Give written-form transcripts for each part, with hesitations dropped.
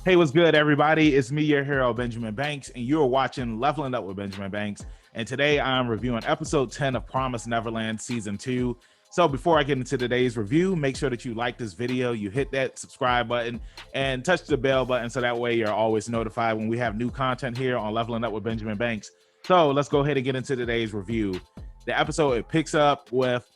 Hey, what's good, everybody? It's me, your hero, Benjamin Banks, and you're watching Leveling Up with Benjamin Banks. And today I'm reviewing episode 10 of Promised Neverland season 2. So before I get into today's review, make sure that you like this video, you hit that subscribe button, and touch the bell button so that way you're always notified when we have new content here on Leveling Up with Benjamin Banks. So let's go ahead and get into today's review. The episode, it picks up with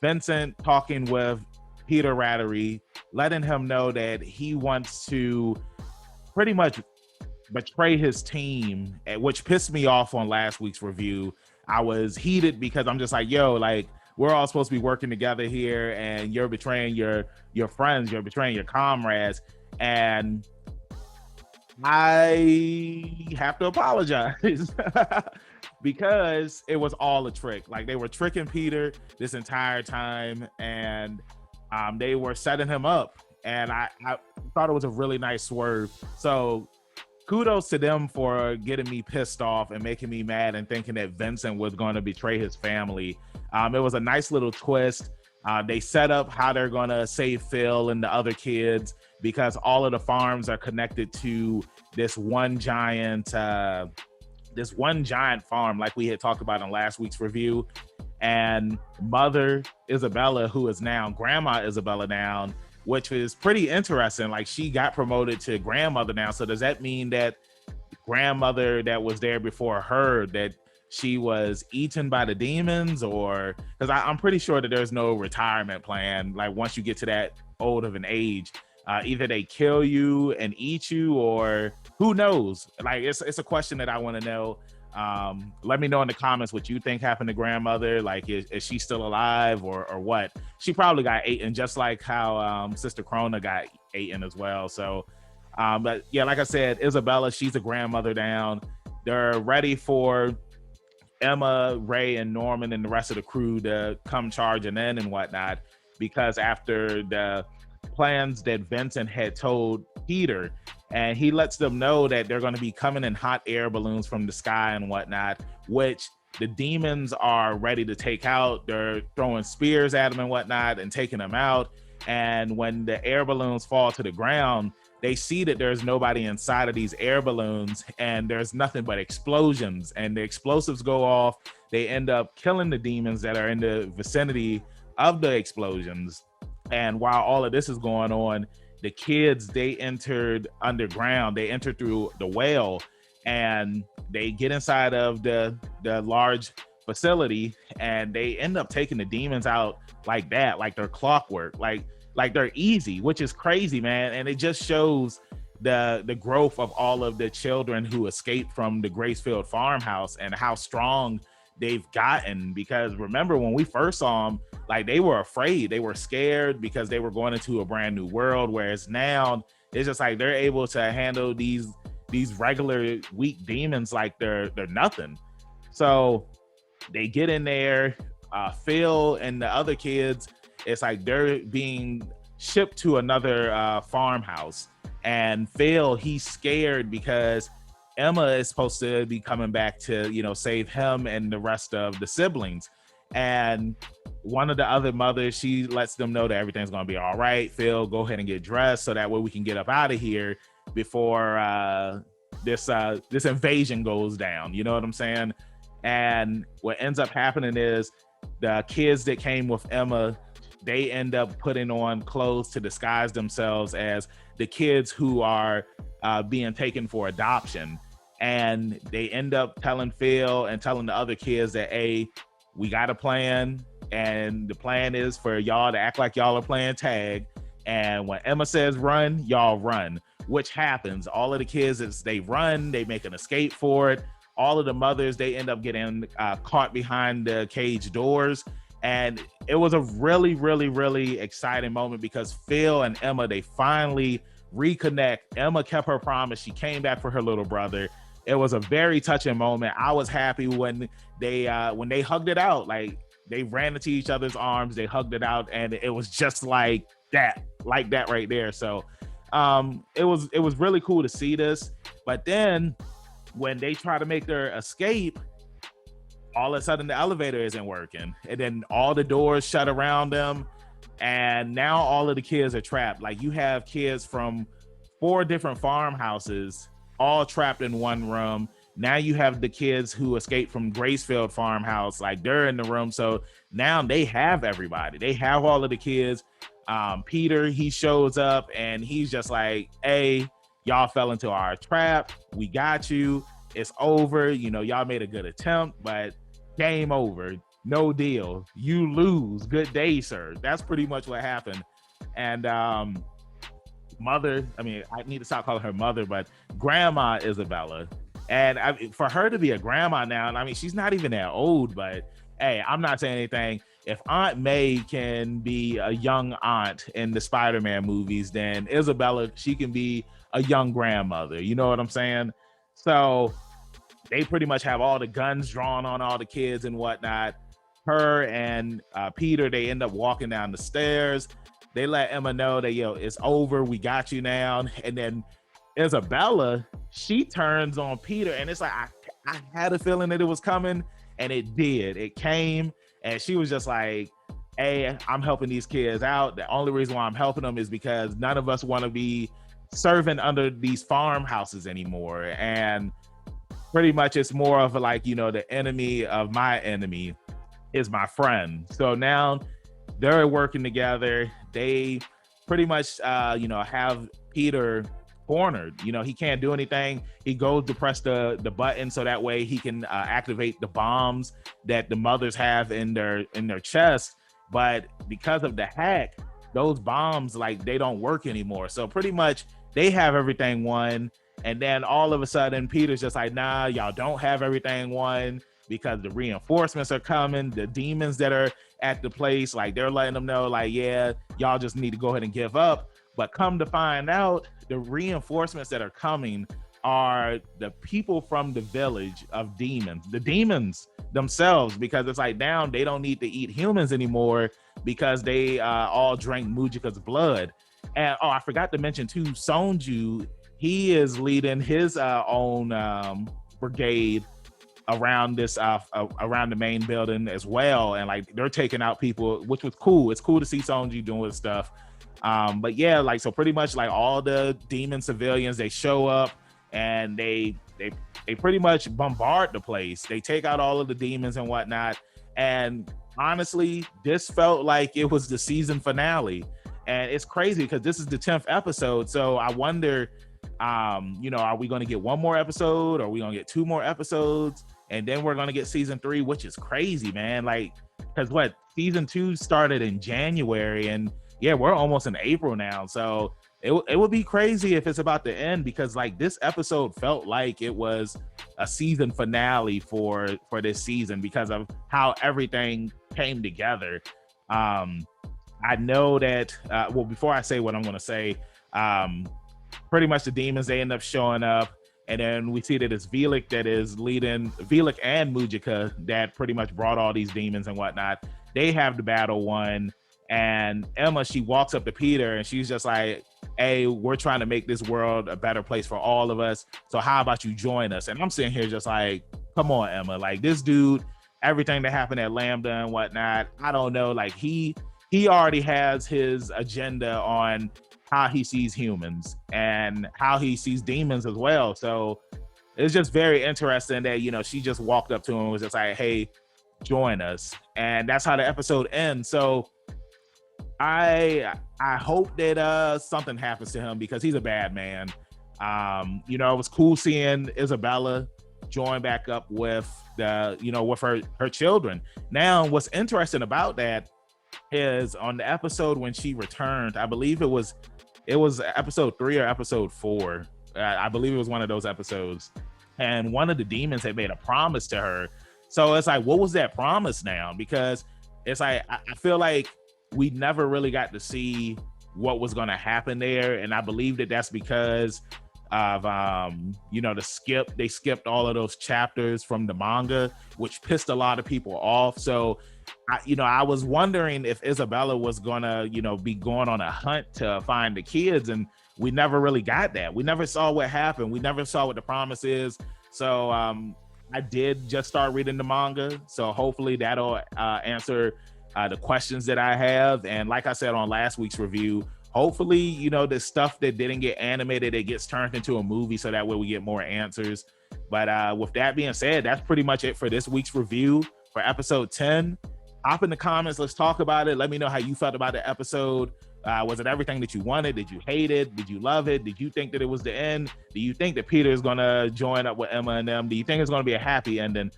Vincent talking with Peter Rattery, letting him know that he wants to pretty much betray his team, which pissed me off on last week's review. I was heated because I'm just like, yo, like we're all supposed to be working together here, and you're betraying your friends, you're betraying your comrades, and I have to apologize because it was all a trick. Like they were tricking Peter this entire time, and they were setting him up. And I thought it was a really nice swerve. So kudos to them for getting me pissed off and making me mad and thinking that Vincent was going to betray his family. It was a nice little twist. They set up how they're going to save Phil and the other kids because all of the farms are connected to this one giant farm, like we had talked about in last week's review. And Mother Isabella, who is now Grandma Isabella now, which is pretty interesting. Like she got promoted to grandmother now. So does that mean that grandmother that was there before her, that she was eaten by the demons? Or because I'm pretty sure that there's no retirement plan. Like once you get to that old of an age, either they kill you and eat you, or who knows? Like it's a question that I want to know. Let me know in the comments what you think happened to grandmother. Like is she still alive or what? She probably got eaten, just like how Sister Krona got eaten as well. So but yeah, like I said, Isabella, she's a grandmother down. They're ready for Emma, Ray, and Norman and the rest of the crew to come charging in and whatnot, because after the plans that Vincent had told Peter, and he lets them know that they're going to be coming in hot air balloons from the sky and whatnot, which the demons are ready to take out. They're throwing spears at them and whatnot and taking them out. And when the air balloons fall to the ground, they see that there's nobody inside of these air balloons, and there's nothing but explosions, and the explosives go off. They end up killing the demons that are in the vicinity of the explosions. And while all of this is going on, the kids, they entered underground. They entered through the well, and they get inside of the large facility, and they end up taking the demons out like that, like they're clockwork, like they're easy, which is crazy, man. And it just shows the growth of all of the children who escaped from the Gracefield farmhouse and how strong they've gotten. Because remember when we first saw them, like they were afraid, they were scared because they were going into a brand new world, whereas now it's just like they're able to handle these regular weak demons like they're nothing. So they get in there, Phil and the other kids, it's like they're being shipped to another farmhouse, and Phil, he's scared because Emma is supposed to be coming back to, save him and the rest of the siblings. And one of the other mothers, she lets them know that everything's going to be all right. Phil, go ahead and get dressed so that way we can get up out of here before this invasion goes down. You know what I'm saying? And what ends up happening is the kids that came with Emma, they end up putting on clothes to disguise themselves as the kids who are being taken for adoption. And they end up telling Phil and telling the other kids that, hey, we got a plan, and the plan is for y'all to act like y'all are playing tag. And when Emma says run, y'all run, which happens. All of the kids, they run, they make an escape for it. All of the mothers, they end up getting caught behind the cage doors. And it was a really, really, really exciting moment because Phil and Emma, they finally reconnect. Emma kept her promise. She came back for her little brother. It was a very touching moment. I was happy when they hugged it out. Like they ran into each other's arms, they hugged it out, and it was just like that right there. So it was really cool to see this. But then when they try to make their escape, all of a sudden the elevator isn't working, and then all the doors shut around them, and now all of the kids are trapped. Like you have kids from 4 different farmhouses, all trapped in one room. Now you have the kids who escaped from Gracefield farmhouse, like they're in the room. So now they have everybody. They have all of the kids. Peter, he shows up and he's just like, hey, y'all fell into our trap. We got you. It's over. You know, y'all made a good attempt, but game over. No deal. You lose. Good day, sir. That's pretty much what happened. And mother, I mean, I need to stop calling her mother, but Grandma Isabella. And for her to be a grandma now, and I mean, she's not even that old, but hey, I'm not saying anything. If Aunt May can be a young aunt in the Spider-Man movies, then Isabella, she can be a young grandmother. You know what I'm saying? So they pretty much have all the guns drawn on all the kids and whatnot. Her and Peter, they end up walking down the stairs. They let Emma know that, yo, it's over. We got you now. And then Isabella, she turns on Peter, and it's like, I had a feeling that it was coming, and it did. It came, and she was just like, hey, I'm helping these kids out. The only reason why I'm helping them is because none of us want to be serving under these farmhouses anymore. And pretty much it's more of like, you know, the enemy of my enemy is my friend. So now they're working together. They pretty much, you know, have Peter cornered. You know, he can't do anything. He goes to press the button so that way he can activate the bombs that the mothers have in their chest. But because of the hack, those bombs, like, they don't work anymore. So pretty much they have everything won. And then all of a sudden, Peter's just like, nah, y'all don't have everything won, because the reinforcements are coming. The demons that are at the place, like, they're letting them know, like, yeah, y'all just need to go ahead and give up. But come to find out, the reinforcements that are coming are the people from the village of demons, the demons themselves, because it's like, now they don't need to eat humans anymore because they all drank Mujika's blood. And I forgot to mention too, Sonju, he is leading his own brigade around this around the main building as well, and like they're taking out people, which was cool. It's cool to see Sonji doing stuff. But yeah, like, so pretty much like all the demon civilians, they show up and they pretty much bombard the place. They take out all of the demons and whatnot. And honestly, this felt like it was the season finale. And it's crazy because this is the 10th episode. So I wonder, you know, are we going to get one more episode? Or are we going to get 2 more episodes? And then we're going to get season 3, which is crazy, man. Like, because season 2 started in January, and yeah, we're almost in April now. So it would be crazy if it's about to end, because like this episode felt like it was a season finale for this season because of how everything came together. I know that, well, before I say what I'm going to say, pretty much the demons, they end up showing up. And then we see that it's Velik that is leading, Velik and Mujika, that pretty much brought all these demons and whatnot. They have the battle won. And Emma, she walks up to Peter and she's just like, hey, we're trying to make this world a better place for all of us. So how about you join us? And I'm sitting here just like, come on, Emma. Like, this dude, everything that happened at Lambda and whatnot, I don't know. Like, he already has his agenda on how he sees humans and how he sees demons as well. So it's just very interesting that, you know, she just walked up to him and was just like, hey, join us. And that's how the episode ends. So I hope that something happens to him, because he's a bad man. You know, it was cool seeing Isabella join back up with the, you know, with her children. Now, what's interesting about that is on the episode when she returned, I believe it was episode 3 or episode 4. I believe it was one of those episodes. And one of the demons had made a promise to her. So it's like, what was that promise now? Because it's like, I feel like we never really got to see what was going to happen there. And I believe that that's because of, you know, they skipped all of those chapters from the manga, which pissed a lot of people off. So, I was wondering if Isabella was gonna, you know, be going on a hunt to find the kids, and we never really got that. We never saw what happened. We never saw what the promise is. So I did just start reading the manga, so hopefully that'll answer the questions that I have. And like I said on last week's review, hopefully, you know, the stuff that didn't get animated, it gets turned into a movie, so that way we get more answers. But with that being said, that's pretty much it for this week's review for episode 10. Hop in the comments, let's talk about it. Let me know how you felt about the episode. Was it everything that you wanted? Did you hate it? Did you love it? Did you think that it was the end? Do you think that Peter is going to join up with Emma and them? Do you think it's going to be a happy ending?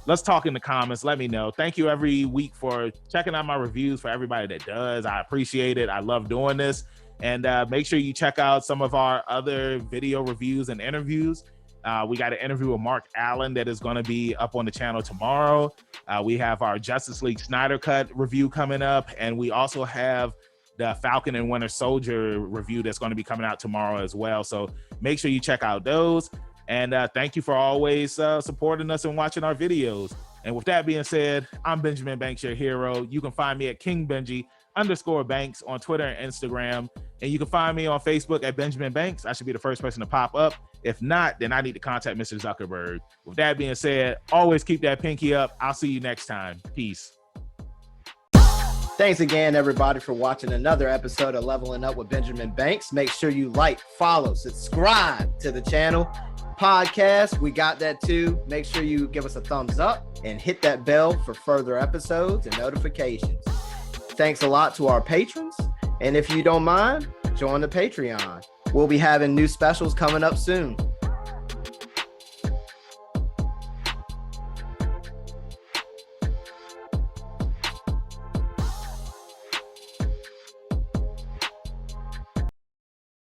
Let's talk in the comments. Let me know. Thank you every week for checking out my reviews, for everybody that does. I appreciate it. I love doing this. And make sure you check out some of our other video reviews and interviews. We got an interview with Mark Allen that is going to be up on the channel tomorrow. We have our Justice League Snyder Cut review coming up. And we also have the Falcon and Winter Soldier review that's going to be coming out tomorrow as well. So make sure you check out those. And thank you for always supporting us and watching our videos. And with that being said, I'm Benjamin Banks, your hero. You can find me at KingBenji_Banks on Twitter and Instagram. And you can find me on Facebook at Benjamin Banks. I should be the first person to pop up. If not, then I need to contact Mr. Zuckerberg. With that being said, always keep that pinky up. I'll see you next time. Peace. Thanks again, everybody, for watching another episode of Leveling Up with Benjamin Banks. Make sure you like, follow, subscribe to the channel. Podcast, we got that too. Make sure you give us a thumbs up and hit that bell for further episodes and notifications. Thanks a lot to our patrons. And if you don't mind, join the Patreon. We'll be having new specials coming up soon.